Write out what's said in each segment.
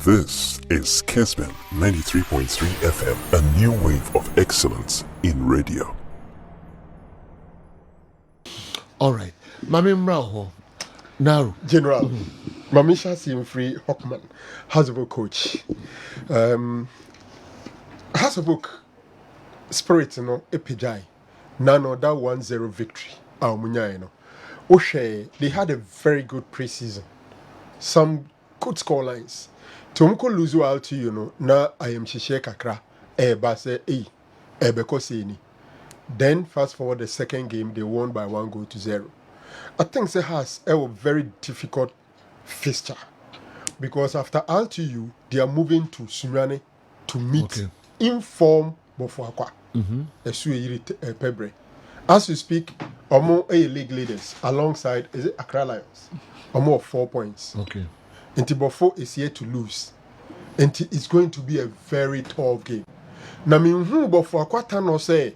This is Kessben 93.3 FM, a new wave of excellence in radio. All right. Mami Mraho. Naro. General. Mamisha Simfree Hockman has a book coach. Has a book spirit, epijai. Nano that 1-0 victory. Oshe, they had a very good preseason. Some good score lines. Tomko luzu alti, na I am Shishe Kakra, base beko seni. Then fast forward the second game, they won by 1-0. I think it has a very difficult fixture because after LTU, they are moving to Sunyane to meet in form Bofuakwa. Pebre. As we speak, Omo a league leaders alongside is it Accra Lions. Omo 4 points. Okay. Bofo is here to lose. And it's going to be a very tough game. Na minhu Bofuakwa tano say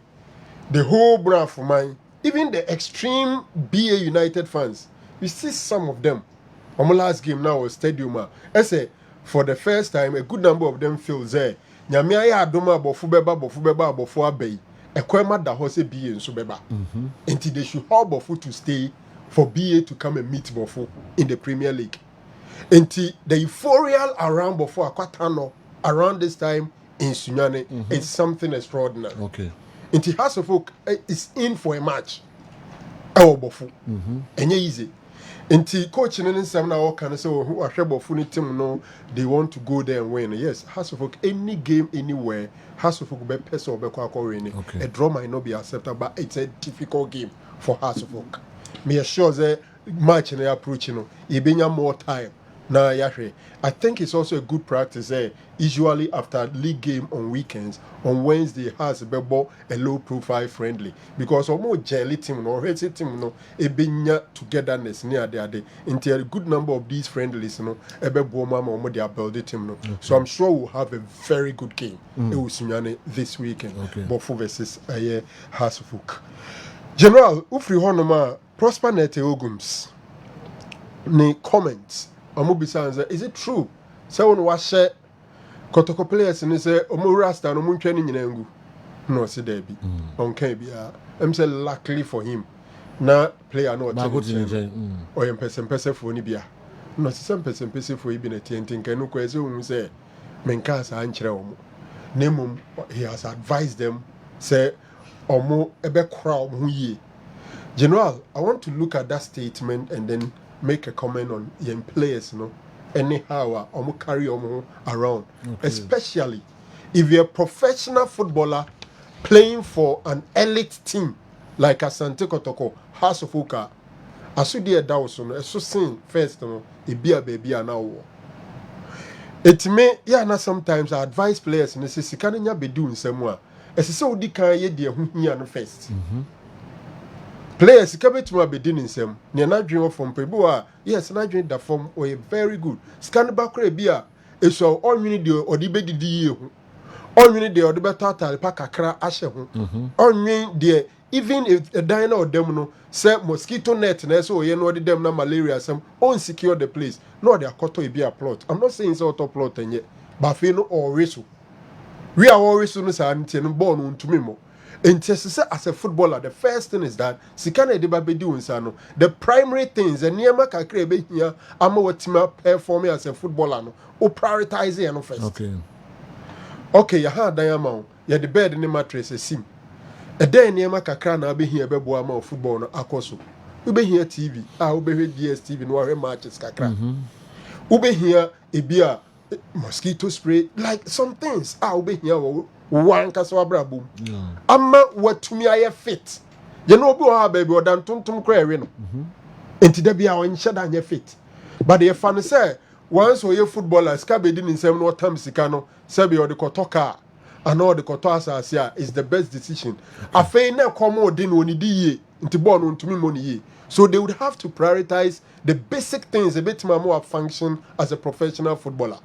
the whole brand for mine, even the extreme BA United fans, you see some of them. On my last game now was Stadium. I say for the first time, a good number of them feel there. Nyamia ya adoma bofu abey. Ekwema da hose BA in Subeba. Until they should have Bofu to stay for BA to come and meet Bofu in the Premier League. Until the euphoria around Bofu Akwatano around this time in Sunyane is something extraordinary. Okay. Inti House of Folk is in for a match. Bofu. Enye easy. Inti coach in some now can say who are Bofu team no they want to go there and win. Yes, House of Folk any game anywhere House of Folk be person be kwa win. A draw might not be acceptable, but it's a difficult game for House of Folk. Me assure the match in the approach more time. Now, I think it's also a good practice. Usually after league game on weekends, on Wednesday has a low profile friendly because almost jelly team or red team a binya togetherness near there. Until a good number of these friendlies, a they are building team. So I'm sure we'll have a very good game. It will this weekend. Bofu versus Hasufuk. General Ufri Honoma Prosper Nete Ogums. Ni comments. Is it true? So on was share Kotoko players and say Omo Rasta no muncheni nyinengu. No say there be. On can be I'm say luckily for him. Na player no or yem person for ni bia. No some person for ibi na tientin kan no kwese hu say menka sa ankyere omo. Nemum he has advised them say omo ebe kra omo yie. General, I want to look at that statement and then make a comment on young players, anyhow, carry around. Especially if you're a professional footballer playing for an elite team like Asante Kotoko, House of Uka, Asudi Dawson, so sing first, it be a baby and now. It may, sometimes I advise players and say, Sikanya be doing somewhere. As I saw, Dika, dear, who here first. Players come to my beginning sem. Ni na dream from Pebua. Yes, na dream that form or very good. Scan back bia. E so all you need the odibe didi hu. All you need the odibe total pa kakra ahye hu. All you need even if a diner or them no say mosquito net na so ye no dem na malaria some unsecure the place. No they akoto e be a plot. I'm not saying so to plot enye. But fe no always. We are always no say antien born untumi mo. And as a footballer, the first thing is that Sikana Debabe doing sano. The primary things, and Niama Kakrebe here, I'm what team performing as a footballer, no, or prioritize it first. Okay, you had Diamond, you had the bed in the mattress, a sim. A day Niama Kakrana be here, Bebuama of football, no, Akoso. We be here TV, I will be here DSTV, no matches Kakra. We be here a beer, mosquito spray, like some things. I will be here. One kaswabra boom. Amma what to me I fit. You know bo baby or dan tum cry no. Enti da bia on shada anya fit. But the fan say once we footballer ska be din nsem no tam sika no say be o de kotoka and all the kotoasa asia is the best decision. Afei na komo din woni di ye enti ball no ntumi money ye. So they would have to prioritize the basic things a bit more function as a professional footballer.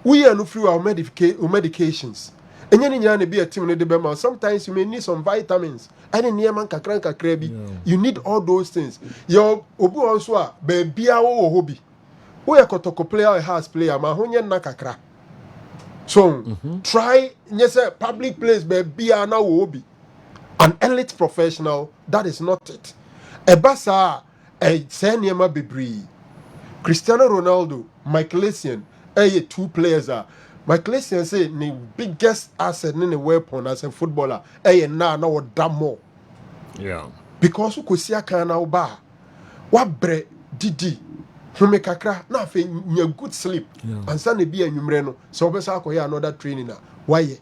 We are no through our medications. And you be a team in the sometimes you may need some vitamins. I didn't hear man kakran. You need all those things. Your obu also baby hobby. we a kotoko player or a house player ma honye na kakra so try yes public place be na wo bi an elite professional that is not it ebasa say niema bebree Cristiano Ronaldo Michael Essien two players are Michael Essien say the biggest asset in the weapon as a footballer na more because who could see a can now bar what bre didi home kakra na fe nya good sleep and san be anwumre no so obesa akoya another training why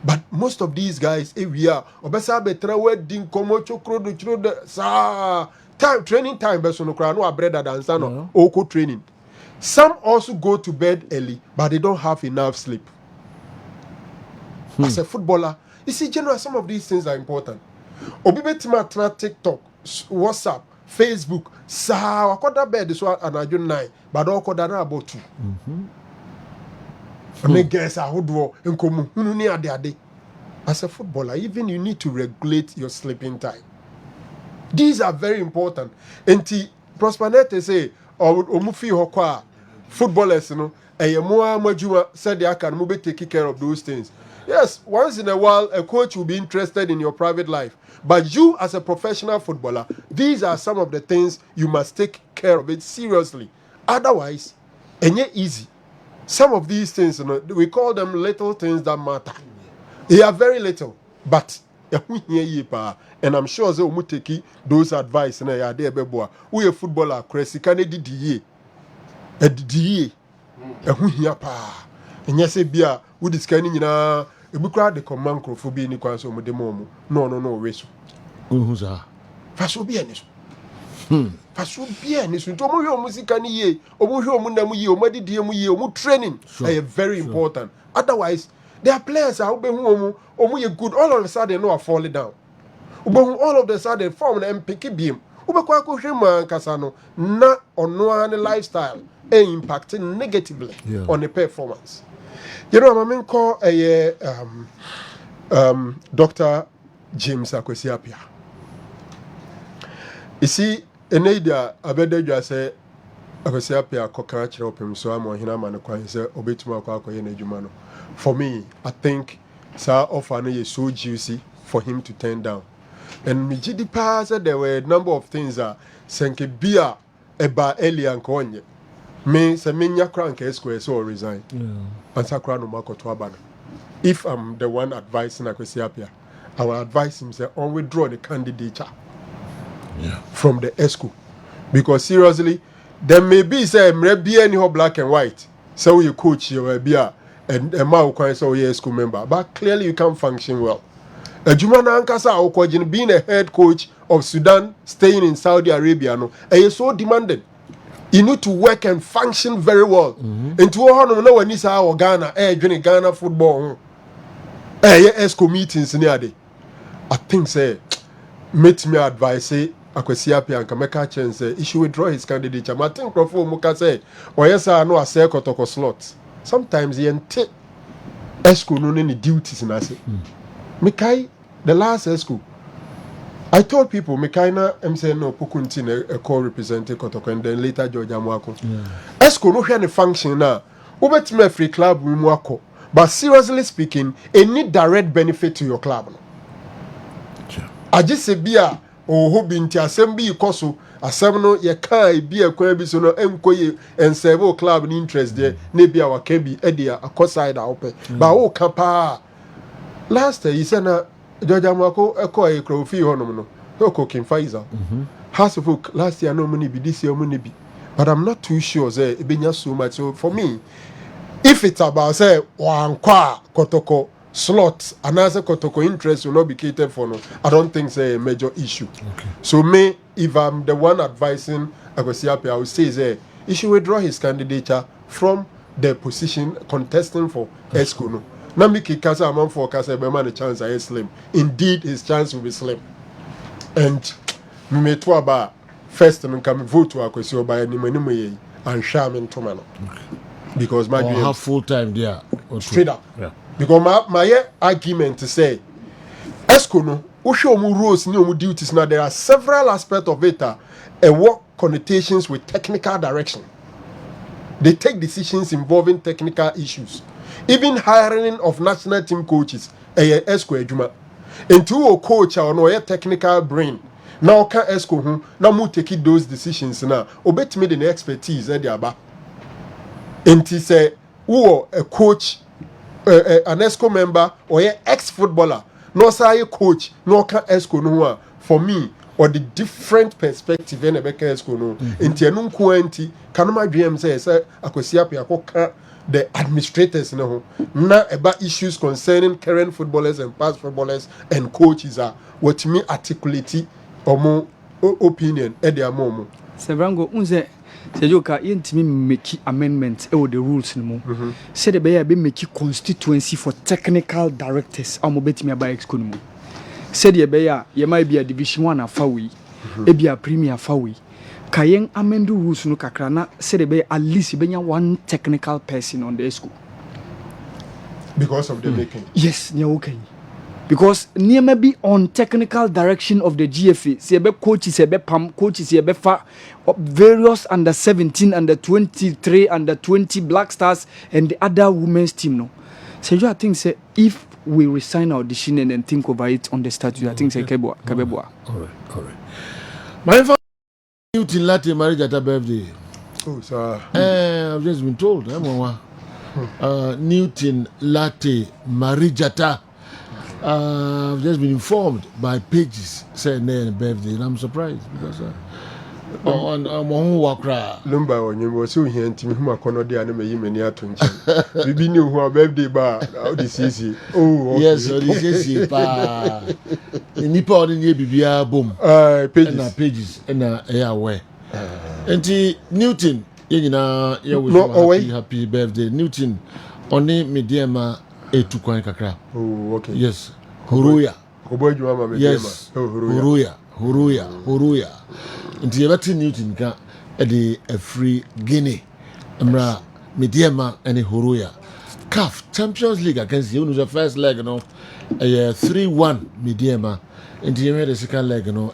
but most of these guys we are obesa betra wedding komo chokro do sa time training time beso no kra no abreda dansa no oko training. Some also go to bed early but they don't have enough sleep. As a footballer, you see generally some of these things are important. Obi betima tra TikTok, WhatsApp, Facebook, sa wakoda bed so anajo 9 but wakoda na about 2. And guess I would draw nkomu hunu ni ade. As a footballer, even you need to regulate your sleeping time. These are very important. Enti Prosperity say omufi hokwa footballers no eyemo amajuma said they can move take care of those things. Yes, once in a while a coach will be interested in your private life, but you as a professional footballer, these are some of the things you must take care of it seriously. Otherwise, enye easy. Some of these things, you know, we call them little things that matter. They are very little, but and I'm sure they will take those advice and ya there beboa. We a footballer crazy can DDA. A DDA. A pa. And yes, bia we this kind of a book the command for being equal so the momo. No, race. Faso bien. Faso bien. So to mo music can ye, or mo namu ye, or madi diemu training. They are very important. Otherwise, there are players who are good, all of a sudden no are falling down. All of a sudden form an MPK beam. Ubekwaku Shima Kasano, na on one lifestyle, impacting negatively on the performance. You know, I mean, call Dr. James Akwesiapia. You see, in Aida, Abedeja say, Akwesiapia Kokachiro Pim, so I'm on Hinaman, say, Obetuma Kwako Jumano. For me, I think Sir Ofano is so juicy for him to turn down. And me GD pass there were a number of things that Senke Bia Eba Eli and Konye. Me se minya crank square so resign. And Sakra no Marco Twabana. If I'm the one advising Akwesiapia, I will advise him say on withdraw the candidature from the ESCO. Because seriously, there may be say be any black and white. So you coach your beer. And a man who say yes, school member, but clearly you can't function well. A Jumana Ankasa Okojin being a head coach of Sudan, staying in Saudi Arabia, no, and you're so demanded. You need to work and function very well. And to all know when this our Ghana, Ghana football, ESCO meetings near day. I think say, meet me advice say. Akwesiapia and Kameka Chen say he should withdraw his candidature. I think Professor Muka say, or yes, I know a circle to slot. Sometimes he ente ESCO no any duties in us. Mikai, the last ESCO, I told people Mikaina say no Pukuntin a co-representing Kotoko and then later George Amwako. ESCO no any function now. Ubet me free club Mwako. But seriously speaking, any direct benefit to your club. I just say beer. O who be nti asem bi ikoso asem no ye kai bi akwa bi so no enkoye enserve club ni interest there na bi awaka bi e dia akoside awpe ba o kapa last year you said na George Amako eko e krofi honom no oko King Faisal House of Folk last year no money bi this year money bi but I'm not too sure say e benya so much. So for me, if it's about say wankwa Kotoko slot and as a Kotoko interest will not be catered for, no, I don't think it's a major issue. So me, if I'm the one advising Akwesiapia, I would say say he should withdraw his candidature from the position contesting for ESCO. No, Namiki Kasa Amon for Kasa Beman a chance I slim. Indeed, his chance will be slim. And we may talk about first and come vote to Akwesio by any money and Shaman Tomano. Because my or have full time there. Straight up. Yeah. Because my argument to say ESCO no usho mu rules ni omu duties now there are several aspects of it and what connotations with technical direction. They take decisions involving technical issues. Even hiring of national team coaches, esco adwuma. Into a coach or no technical brain. Now can esco who now mu take those decisions now. Obet me the expertise at the aba. Into say who a coach, an esco member or ex-footballer. No say coach, no can esco no for me. Or the different perspective in a beka esco no. Into anum kuanti kanoma dream say akosia pe akoka the administrators no na about issues concerning current footballers and past footballers and coaches are what me articulate omo opinion e dey amomo Sevrango unze sejoka yentimi make amendment e the rules no mo said be make constituency for technical directors amobetimi aba exco no mo said ye might be a division 1 afawi e be a premier afawi kayen amendu rules no kakra na said be at least benya one technical person on the school because of the making. Yes, yeah, okay. Because near may be on technical direction of the GFA. See be coaches, be pam coaches, be fa various under 17, under 23, under 20 Black Stars and the other women's team. No, so I think say if we resign our decision and think over it on the statute, I think say kabeboa. All right. My info Newton Latte marriage at a birthday. Oh, sir. I've just been told. Newton Latte Marijata. I've just been informed by pages saying their birthday, and I'm surprised because on Wakra. Lumba on you was so here and Timmy Macono de anime you many attention. We knew who our birthday bar. How this easy. Oh, okay. Yes, so this is it. Nipa in the BBA boom. Pages and aware. And Newton, you know, happy birthday. Newton, only Medeama. Kakra. Oh, okay. Yes. Huruya. Yes. Huruya. Until you ever Newton can a free Guinea. Amra Medeama and Huruya. CAF Champions League against you the first leg, you know. 3-1 Medeama. Until you made the second leg, you know,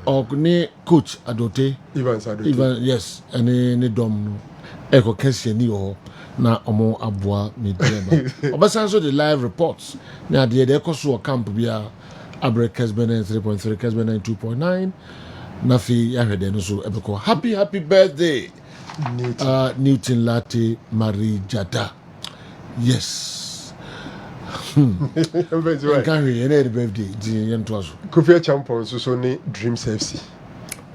Ogne coach Adote. Ivan, yes, and any dom Eko Kessben ni na omo aboa Medeama. Obasanso the live reports. Na the ekoso camp bia abre Kessben 3.3, Kessben 2.9. Na fi yahwede no so ebeko happy birthday. Newton Latte Marijata. Yes. Right. Can we any birthday di yentwaso. Kofi champion so ni Dreams FC.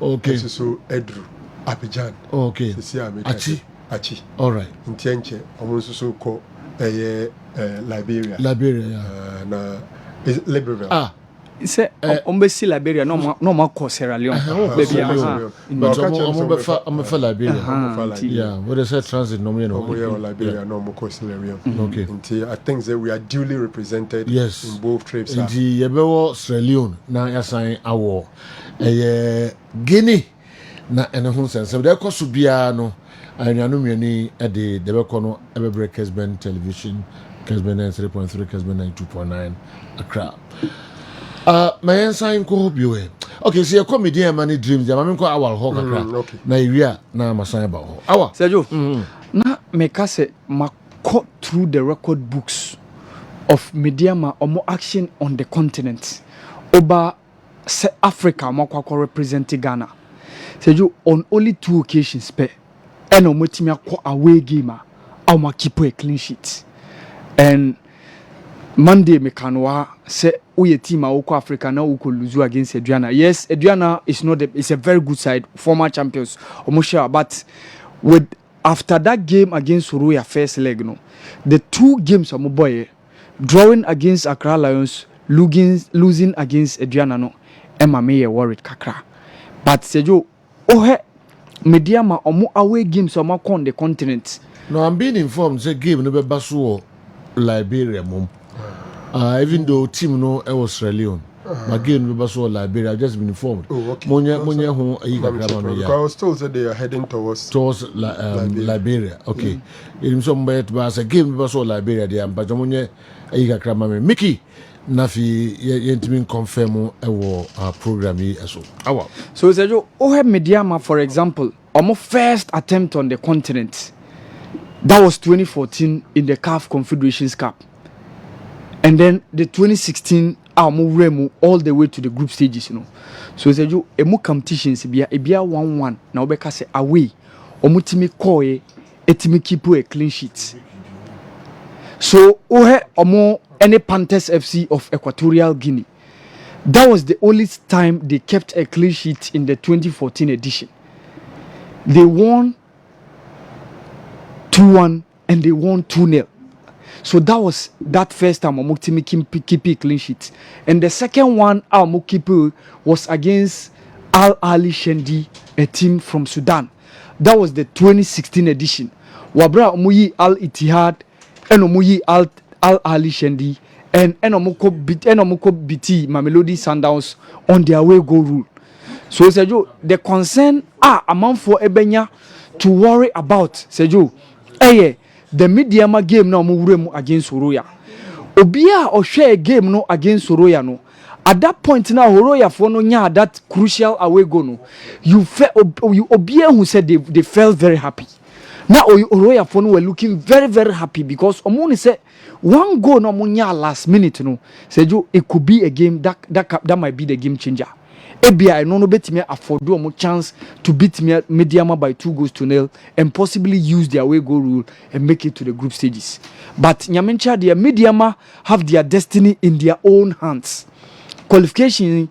Okay. So Edru Abidjan. Okay. Achi. All right. Ntienche omonso so ko Liberia. Na is Liberia. Say ombesi Liberia no ma ko Sierra Leone. Baby but I'm a Liberia. Yeah, what is that transit no Liberia no mo ko Sierra Leone. Okay. I think that we are duly represented in both trips. Inti yebewo Sierra Leone na yasan awo Guinea na enehun sense. There koso bia no Anyanu Miani at the Debecono Ebebre Kessben television, Kessben 3.3, Kessben 2.9, Accra. My answer in Kohobio. Okay, so your comedy and money dreams, I'm going our hawk. Okay. Nigeria, now Masayaba. Our Sergio, na Mekase ma cut through the record books of Medeama or more action on the continent. Oba Africa, Makwako representing Ghana. Sergio, on only 2 occasions, and no motimi akwa away game a keep a clean sheet. And Monday mekanwa say we team Oko Africa now we lose against Adriana. Yes, Adriana is not it's a very good side, former champions Omosha, but with after that game against Huruya first leg no, the 2 games of boy drawing against Accra Lions, losing against Adriana no, Emma may worried kakra. But Sejo Medeama omo away games omo on the continent. No, I'm being informed say game no be baso Liberia mom. Even though team no e was Sierra Leone. My game no be baso Liberia. I've just been informed. Oh, okay. Monya ho ayi I was told that they are heading towards Liberia. Okay. It some bet ba say game no baso Liberia there but monya ayi kakra mame. Mickey Nafi yentimi confirm our program here so. So Sergio, Medeama for example, almost first attempt on the continent. That was 2014 in the CAF Confederations Cup. And then the 2016 Remu all the way to the group stages, you know. So it's a more competitions be a 1-1 now because say away omutimi koye etimi keep a clean sheet. So omo any Panthers FC of Equatorial Guinea. That was the only time they kept a clean sheet in the 2014 edition. They won 2-1 and they won 2-0. So that was that first time Omutimi keep a clean sheet. And the second one Amukipu was against Al Ali Shendi, a team from Sudan. That was the 2016 edition. Wabra Omuyi Al Ittihad and Omuyi Al Ali Shendi and Enomoko BT Mamelodi Sundowns on their way go rule. So Sejo, the concern amount for Ebenya to worry about Sejo. The Medeama game now move against Horoya. Obia or share a game no against Horoya no. At that point now Horoya for no nya that crucial away go no. You felt Obia who said they felt very happy. Now Horoya for no were looking very very happy because Omoni said one goal no munya last minute no. Said you it could be a game that might be the game changer. ABI no bet me afford do chance to beat me Medeama by 2-0 and possibly use their away goal rule and make it to the group stages. But Nyamencha their Medeama have their destiny in their own hands. Qualification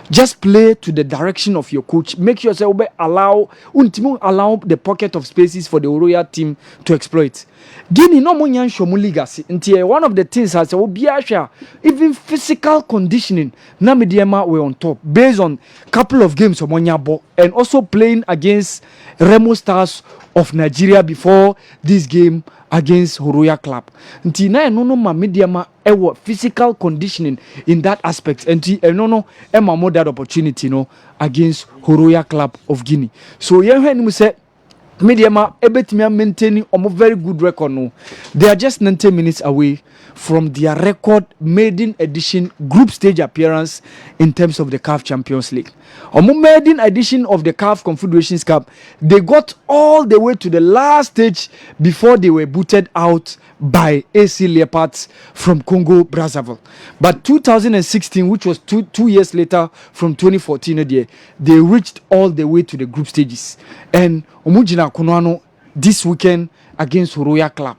just play to the direction of your coach. Make yourself allow the pocket of spaces for the Royal team to exploit. Guinea no monyan shomu legacy. One of the things I said, even physical conditioning, na Medeama were on top based on couple of games of Monyabo and also playing against Remo Stars of Nigeria before this game against Horoya Club. Nti na no ma Medeama physical conditioning in that aspect. Nti no more that opportunity no against Horoya Club of Guinea. So you say Medeama ebetimi maintaining a very good record no. They are just 90 minutes away from their record maiden edition group stage appearance in terms of the CAF Champions League. Maiden edition of the CAF Confederations Cup, they got all the way to the last stage before they were booted out by AC Leopards from Congo Brazzaville. But 2016, which was two years later from 2014, they reached all the way to the group stages. And Omujina Konoano this weekend against Horoya Club.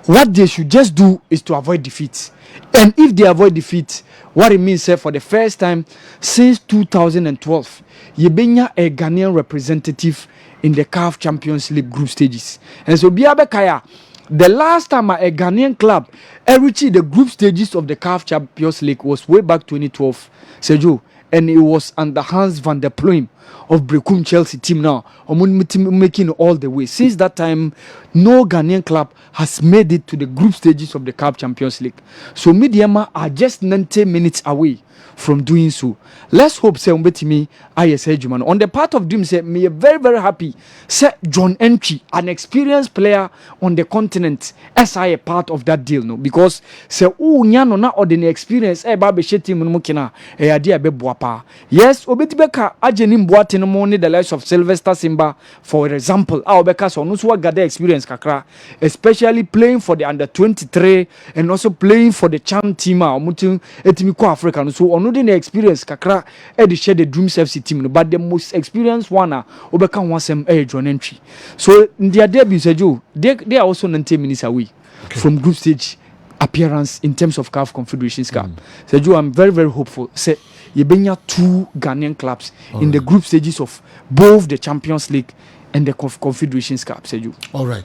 What they should just do is to avoid defeat. And if they avoid defeat, what it means for the first time since 2012, Yebenya a Ghanaian representative in the CAF Champions League group stages. And so Biabekaya, the last time a Ghanaian club reached the group stages of the CAF Champions League was way back 2012, Sergio, and it was under Hans van der Pluim of Brekum Chelsea team now, making all the way. Since that time, no Ghanaian club has made it to the group stages of the CAF Champions League. So Medeama are just 90 minutes away from doing so. Let's hope say me on the part of Dream say me very very happy say John Entry, an experienced player on the continent, as I a part of that deal no, because say nyano na ordinary experience ba be team no mukina ade be boapa. Yes obeti beka ageni mboate no mo ne the likes of Sylvester Simba for example obeka so no so gather experience kakra, especially playing for the under 23 and also playing for the champ team mutin etimi ko Africa no, so no the experience kakra e share the Dreams FC team no, but the most experienced one obeka wansem John Entry. So in their debut Sergio, they are also 90 minutes away from group stage appearance in terms of CAF Confederations Cup. Sergio, I'm very very hopeful say Yebenya two Ghanaian clubs in the group stages of both the Champions League and the Confederations Cup, Sergio. All right.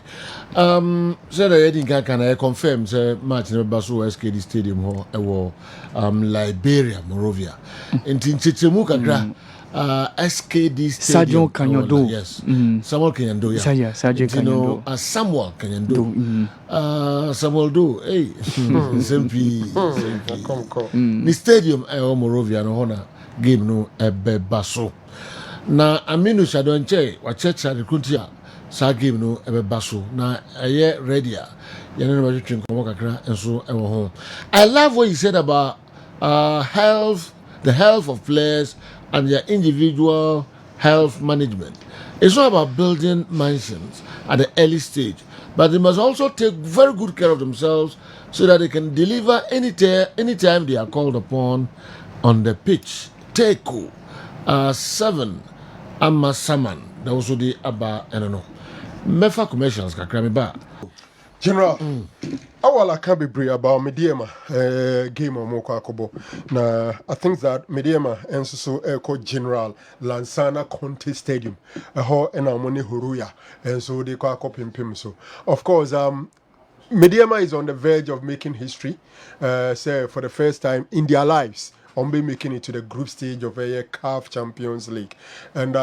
So the can I confirm say match in Basu SKD Stadium ho Liberia, Monrovia. In Tinchemu kakra SKD Stadium. Sadio Kanyondo. Yes. Samuel Kanyondo. Yeah. Sadio Kanyondo. Samuel Kanyondo. Samuel do. Hey. Sempre. The stadium Monrovia no hona game no ebe Basu. Na Aminu Shadonche wachecha recruitia sa game no ebebaso na eye ready a yene no between komo kakra enso ewo ho. I love what you said about health the health of players and their individual health management. It's not about building mansions at the early stage, but they must also take very good care of themselves so that they can deliver anytime they are called upon on the pitch. Teku 7 Amma Saman. That was the Abba, I don't know. Mefa commercials, Kakrami Ba. General, I can't be brave about Medeama game of Moko Akobo. Now, I think that Medeama and so General Lansana Conte Stadium, a ho and Amoni Huruya, and so they call Pim. So, of course, Medeama is on the verge of making history, say for the first time in their lives. On be making it to the group stage of a CAF Champions League. And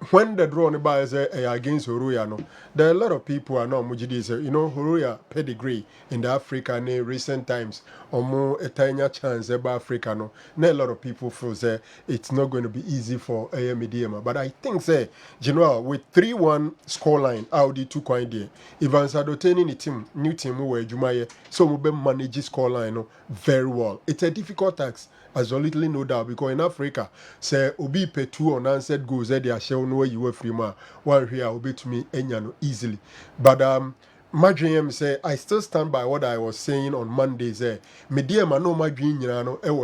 when the draw is against Horoya, there are a lot of people are not Mujidi. You know, Horoya pedigree in the Africa in recent times, or more a tiny chance about Africa. No, a lot of people feel say it's not going to be easy for a Medeama. But I think, say, General, with 3-1 scoreline, Audi 2 coin there, Ivan Sadoteni new team who were Jumaye, so we manage scoreline very well. It's a difficult task. As you little no doubt, because in Africa, say obi pay 2 unanswered goals, they are showing where you were free man. One here obi to me easily. But my dream say I still stand by what I was saying on Monday. Say Medeama no my dream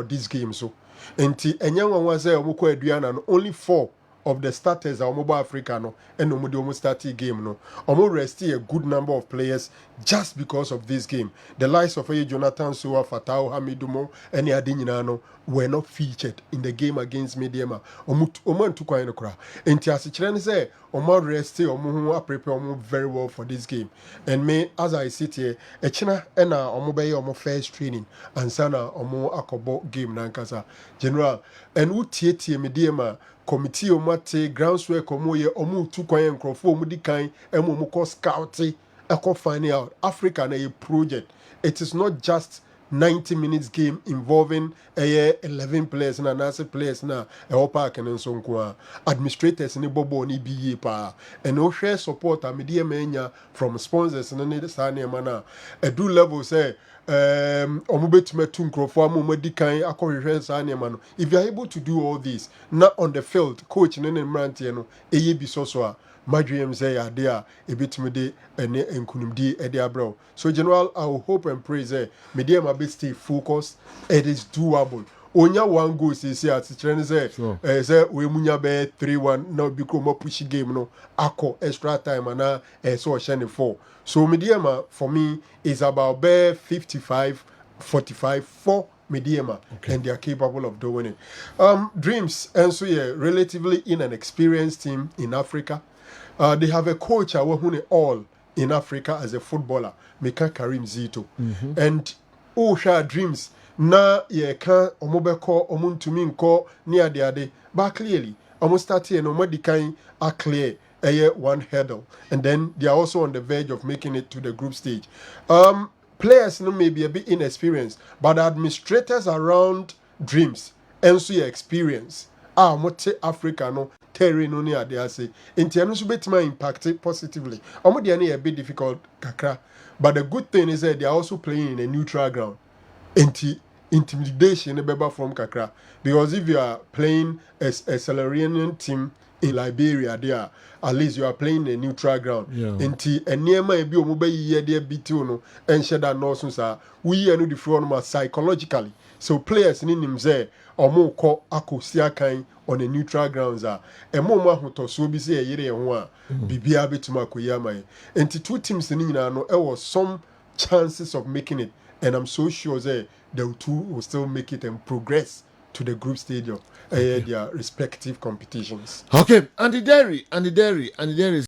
this game so. Enti enyanwa was say omukọ aduana no only 4 of the starters are mobile Africa no and no mo start game no. Omo rest a good number of players just because of this game. The likes of Jonathan Soa, Fatau Hamidumo, and Adinano were not featured in the game against Medeama. Omo ntukwa eno kra. Enti asichirani say omo rest omo prepare omo very well for this game. And me as I sit here, echina ena omo be omo first training and sana omo akobo game nankasa. General and who tie Medeama committee omate groundswell komoye omu tu kwan enkrofo omu di kan emu omu ko scouting eko finding out Africa na a project. It is not just 90 minutes game involving 11 players na nase players na park and so on. Administrators ni bobo ni biye pa and no share support Medeama enya from sponsors na ne sa na mana edu level say omubetime tu nkrofo amomadi kan akohwehwe sa na no. If you are able to do all this not on the field, coach ne mrantie no eye bi so a madwem say ya there a bit me de ene enkunumdi e de abro. So General, I will hope and pray say Medeama be stay focused. It is doable. Onya one goal say at say say we munya be 3-1 now because mo push game no akọ extra time and so shine 4. So Medeama for me is about be 55-45 for Medeama, and they are capable of doing it. Dreams and so yeah, relatively in an experienced team in Africa. They have a coach who all in Africa as a footballer, Meka Karim Zito. And Dreams na ye kan omobeko omuntumi nko ni ade but clearly almost start here no modikan are clear one hurdle, and then they are also on the verge of making it to the group stage. Players no may be a bit inexperienced, but the administrators around Dreams and so your experience mote Africa no terrain no ni ade ase enti no so betima impact it positively. They are a bit difficult kakra, but the good thing is that they are also playing in a neutral ground. Intimidation beba from kakra, because if you are playing as a Salarian team in Liberia there, at least you are playing a neutral ground. Enti enema ebi omo ye there bitu no enhye da no so sa we anu the front psychologically. So players ni nim say omo ko akosia kan on a neutral grounds emo mo ahotoso bi say yere ho a bibia betuma akoya mai. Enti two teams ni nyina no e was some chances of making it. And I'm so sure that the two will still make it and progress to the group stage of their respective competitions. Okay, and the dairy is